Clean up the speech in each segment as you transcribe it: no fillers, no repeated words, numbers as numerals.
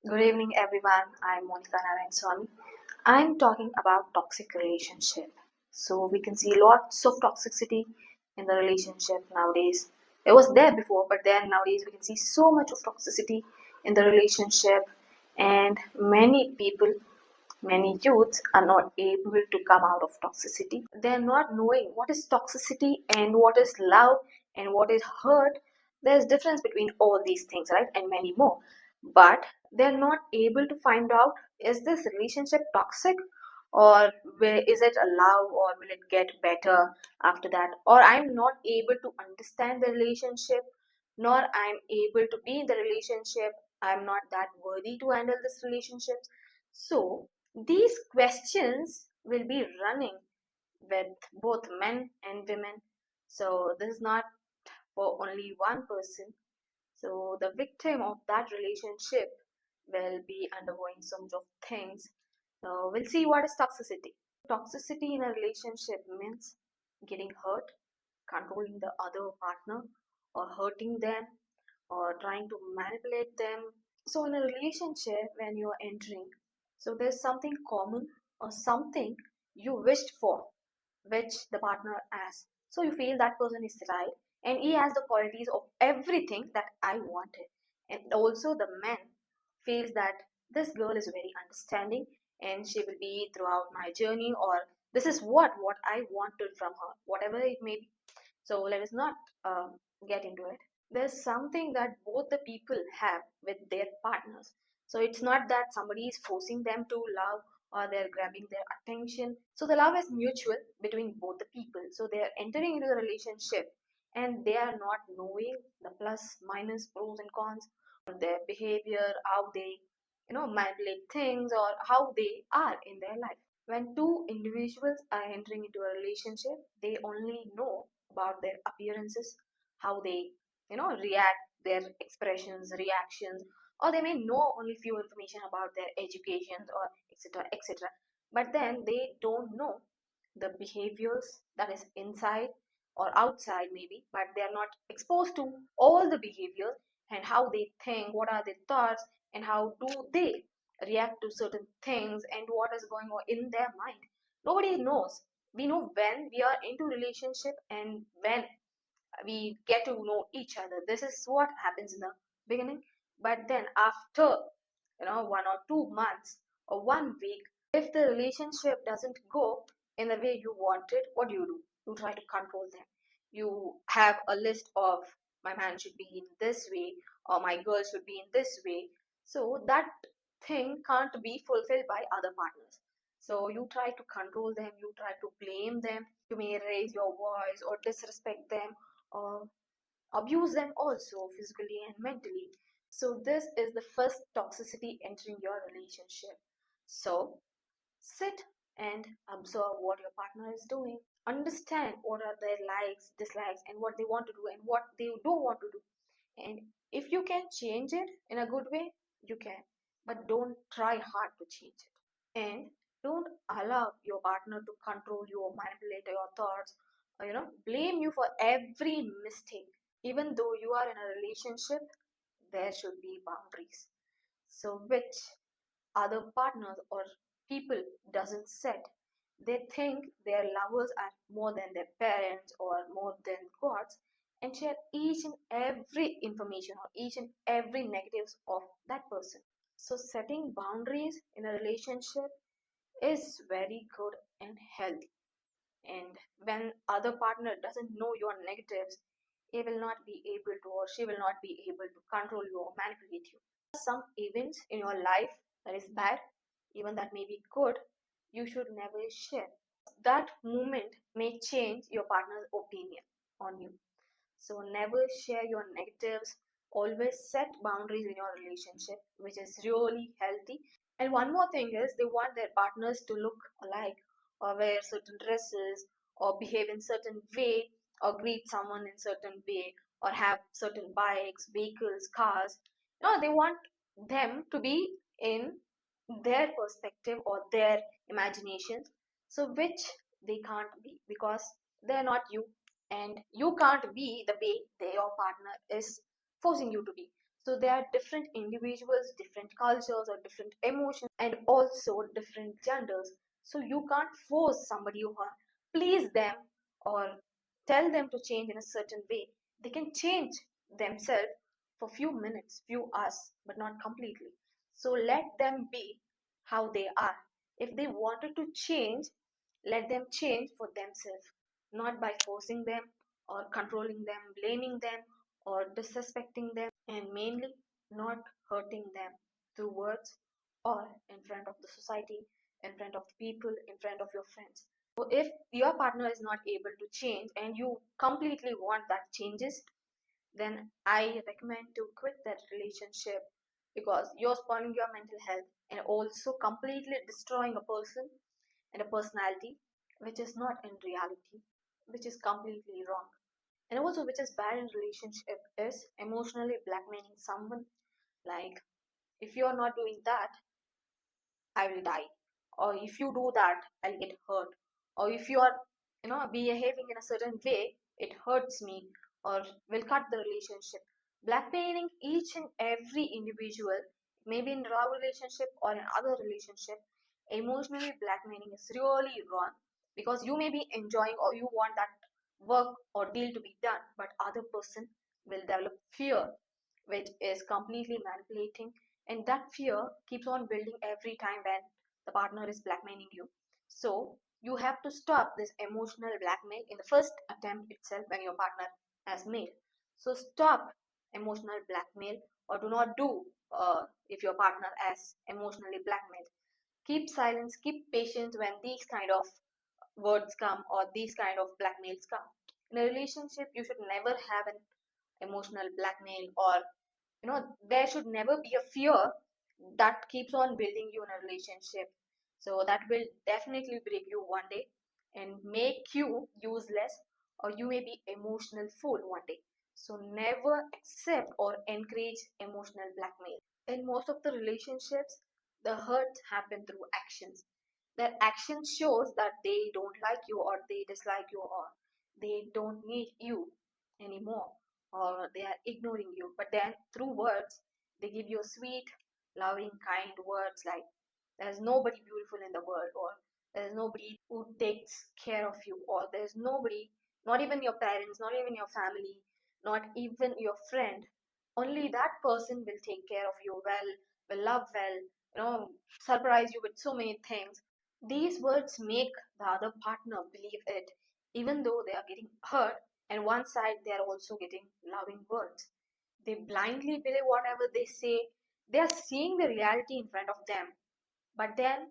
Good evening, everyone. I'm Monica Narayan Swami. I'm talking about toxic relationship. So we can see lots of toxicity in the relationship nowadays. It was there before, but then nowadays we can see so much of toxicity in the relationship, and many people, many youths are not able to come out of toxicity. They're not knowing what is toxicity and what is love and what is hurt. There's difference between all these things, right? And many more. But they're not able to find out, is this relationship toxic, or is it a love, or will it get better after that, or I'm not able to understand the relationship, nor I'm able to be in the relationship. I'm not that worthy to handle this relationship. So these questions will be running with both men and women. So this is not for only one person. So the victim of that relationship will be undergoing some of things. So we'll see what is toxicity. Toxicity in a relationship means getting hurt, controlling the other partner, or hurting them, or trying to manipulate them. So in a relationship, when you're entering, so there's something common or something you wished for, which the partner has. So you feel that person is right, and he has the qualities of everything that I wanted. And also the man feels that this girl is very understanding, and she will be throughout my journey, or this is what I wanted from her, whatever it may be. So let us not get into it. There's something that both the people have with their partners. So it's not that somebody is forcing them to love, or they're grabbing their attention. So the love is mutual between both the people. So they are entering into the relationship, and they are not knowing the plus, minus, pros and cons, or their behavior, how they manipulate things, or how they are in their life. When two individuals are entering into a relationship, they only know about their appearances, how they react, their expressions, reactions, or they may know only few information about their educations, or etc etc. But then they don't know the behaviors that is inside or outside maybe, but they are not exposed to all the behaviors, and how they think, what are their thoughts, and how do they react to certain things, and what is going on in their mind. Nobody knows. We know when we are into relationship, and when we get to know each other. This is what happens in the beginning. But then after 1 or 2 months or 1 week, if the relationship doesn't go in the way you wanted, what do? You try to control them. You have a list of, my man should be in this way, or my girl should be in this way. So that thing can't be fulfilled by other partners. So you try to control them, you try to blame them, you may raise your voice or disrespect them, or abuse them also physically and mentally. So this is the first toxicity entering your relationship. So sit and observe what your partner is doing. Understand what are their likes, dislikes, and what they want to do and what they don't want to do. And if you can change it in a good way, you can. But don't try hard to change it. And don't allow your partner to control you or manipulate your thoughts, or blame you for every mistake. Even though you are in a relationship, there should be boundaries. So which other partners or people doesn't set. They think their lovers are more than their parents or more than gods, and share each and every information or each and every negatives of that person. So setting boundaries in a relationship is very good and healthy. And when other partner doesn't know your negatives, he will not be able to, or she will not be able to control you or manipulate you. Some events in your life that is bad, even that may be good, you should never share. That moment may change your partner's opinion on you. So never share your negatives. Always set boundaries in your relationship, which is really healthy. And one more thing is, they want their partners to look alike, or wear certain dresses, or behave in certain way, or greet someone in certain way, or have certain bikes, vehicles, cars. No, they want them to be in their perspective or their imaginations. So which they can't be, because they're not you, and you can't be the way your partner is forcing you to be. So there are different individuals, different cultures, or different emotions, and also different genders. So you can't force somebody or please them or tell them to change in a certain way. They can change themselves for few minutes, few hours, but not completely. So let them be how they are. If they wanted to change, let them change for themselves, not by forcing them or controlling them, blaming them or disrespecting them, and mainly not hurting them through words or in front of the society, in front of the people, in front of your friends. So if your partner is not able to change and you completely want that changes, then I recommend to quit that relationship, because you're spoiling your mental health and also completely destroying a person and a personality which is not in reality, which is completely wrong. And also, which is bad in relationship is emotionally blackmailing someone. Like, if you're not doing that, I will die. Or if you do that, I'll get hurt. Or if you are, behaving in a certain way, it hurts me or will cut the relationship. Blackmailing each and every individual, maybe in love relationship or in other relationship, emotionally blackmailing is really wrong, because you may be enjoying or you want that work or deal to be done, but other person will develop fear, which is completely manipulating, and that fear keeps on building every time when the partner is blackmailing you. So you have to stop this emotional blackmail in the first attempt itself when your partner has made. So stop emotional blackmail, or do not do if your partner has emotionally blackmailed. Keep silence, keep patience when these kind of words come or these kind of blackmails come. In a relationship, you should never have an emotional blackmail, or there should never be a fear that keeps on building you in a relationship. So that will definitely break you one day and make you useless, or you may be emotional fool one day. So never accept or encourage emotional blackmail. In most of the relationships, the hurt happen through actions. Their action shows that they don't like you or they dislike you or they don't need you anymore or they are ignoring you. But then through words, they give you sweet, loving, kind words like there's nobody beautiful in the world, or there's nobody who takes care of you, or there's nobody, not even your parents, not even your family, not even your friend. Only that person will take care of you well, will love well, surprise you with so many things. These words make the other partner believe it, even though they are getting hurt, and one side they are also getting loving words. They blindly believe whatever they say. They are seeing the reality in front of them, but then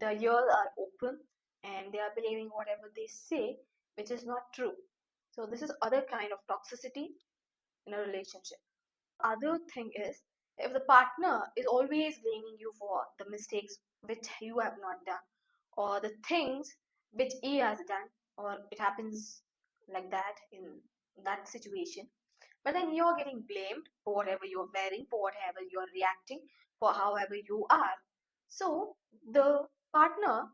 the ears are open and they are believing whatever they say, which is not true. So this is other kind of toxicity in a relationship. Other thing is, if the partner is always blaming you for the mistakes which you have not done, or the things which he has done, or it happens like that in that situation, but then you're getting blamed for whatever you're wearing, for whatever you're reacting, for however you are. So the partner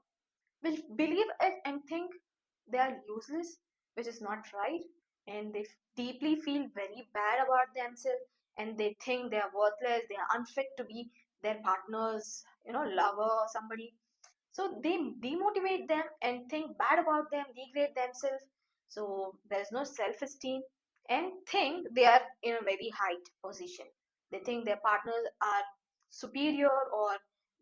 will believe it and think they are useless, which is not right, and they deeply feel very bad about themselves, and they think they are worthless, they are unfit to be their partner's, lover or somebody. So they demotivate them and think bad about them, degrade themselves. So there's no self-esteem, and think they are in a very high position. They think their partners are superior or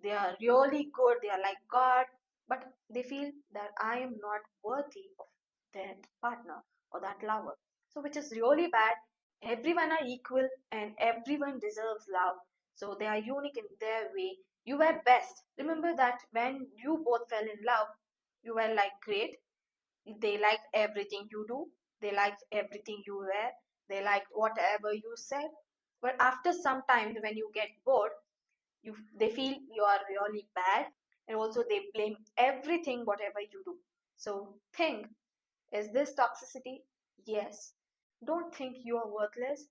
they are really good, they are like God, but they feel that I am not worthy of that partner or that lover. So which is really bad. Everyone are equal and everyone deserves love. So they are unique in their way. You were best. Remember that when you both fell in love, you were like great. They liked everything you do. They liked everything you wear. They liked whatever you said. But after some time, when you get bored, they feel you are really bad, and also they blame everything whatever you do. So think, is this toxicity? Yes. Don't think you are worthless.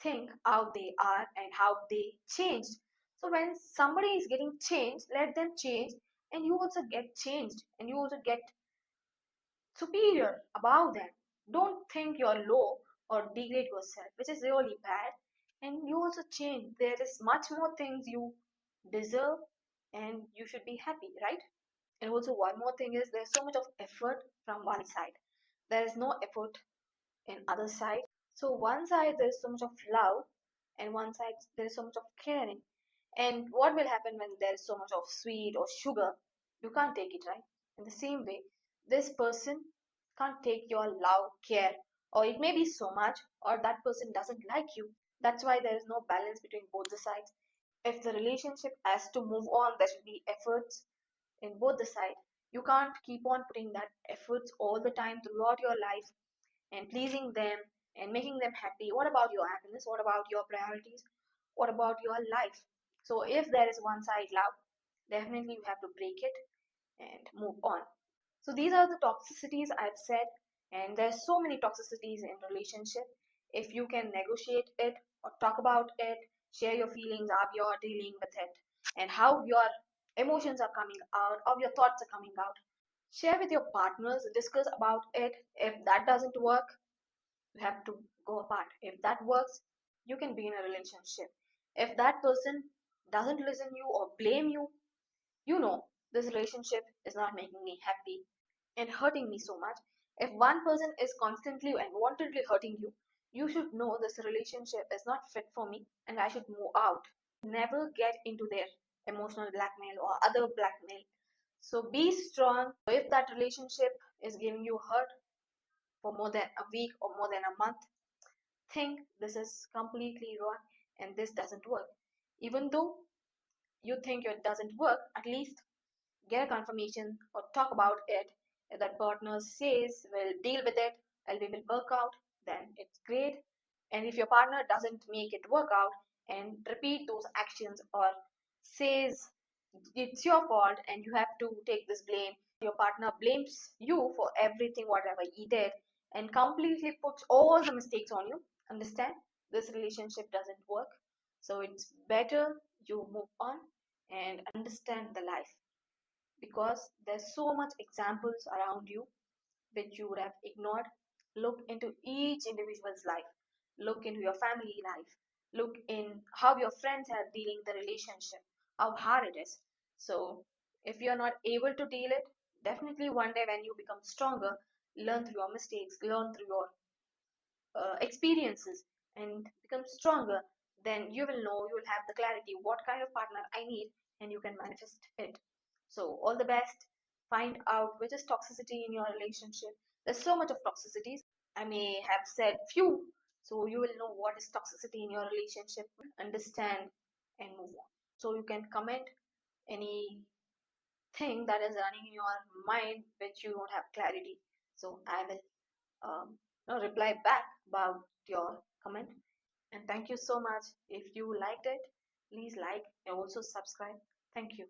Think how they are and how they changed. So when somebody is getting changed, let them change, and you also get changed and you also get superior above them. Don't think you're low or degrade yourself, which is really bad. and you also change. There is much more things you deserve, and you should be happy, right? And also, one more thing is there's so much of effort from one side. There is no effort in other side. So one side there's so much of love, and one side there's so much of caring. And what will happen when there's so much of sweet or sugar? You can't take it, right? In the same way, this person can't take your love, care, or it may be so much, or that person doesn't like you. That's why there is no balance between both the sides. If the relationship has to move on, there should be efforts in both the side. You can't keep on putting that efforts all the time throughout your life and pleasing them and making them happy. What about your happiness? What about your priorities? What about your life? So if there is one side love, definitely you have to break it and move on. So these are the toxicities I've said, and there's so many toxicities in relationship. If you can negotiate it or talk about it, share your feelings, how you're dealing with it, and how your emotions are coming out, how your thoughts are coming out. Share with your partners, discuss about it. If that doesn't work, you have to go apart. If that works, you can be in a relationship. If that person doesn't listen you or blame you, you know this relationship is not making me happy and hurting me so much. If one person is constantly and wantedly hurting you, you should know this relationship is not fit for me and I should move out. Never get into their emotional blackmail or other blackmail. So be strong. If that relationship is giving you hurt for more than a week or more than a month, think this is completely wrong and this doesn't work. Even though you think it doesn't work, at least get a confirmation or talk about it. If that partner says we'll deal with it and we will work out, then it's great. And if your partner doesn't make it work out and repeat those actions or says it's your fault and you have to take this blame, your partner blames you for everything, whatever he did, and completely puts all the mistakes on you, understand this relationship doesn't work. So it's better you move on and understand the life, because there's so much examples around you which you would have ignored. Look into each individual's life. Look into your family life. Look in how your friends are dealing the relationship, how hard it is. So if you're not able to deal it, definitely one day when you become stronger, learn through your mistakes, learn through your experiences and become stronger, then you will know, you will have the clarity what kind of partner I need, and you can manifest it. So all the best. Find out which is toxicity in your relationship. There's so much of toxicities. I may have said few, so you will know what is toxicity in your relationship, understand and move on. So you can comment any thing that is running in your mind which you don't have clarity. So I will reply back about your comment. And thank you so much. If you liked it, please like and also subscribe. Thank you.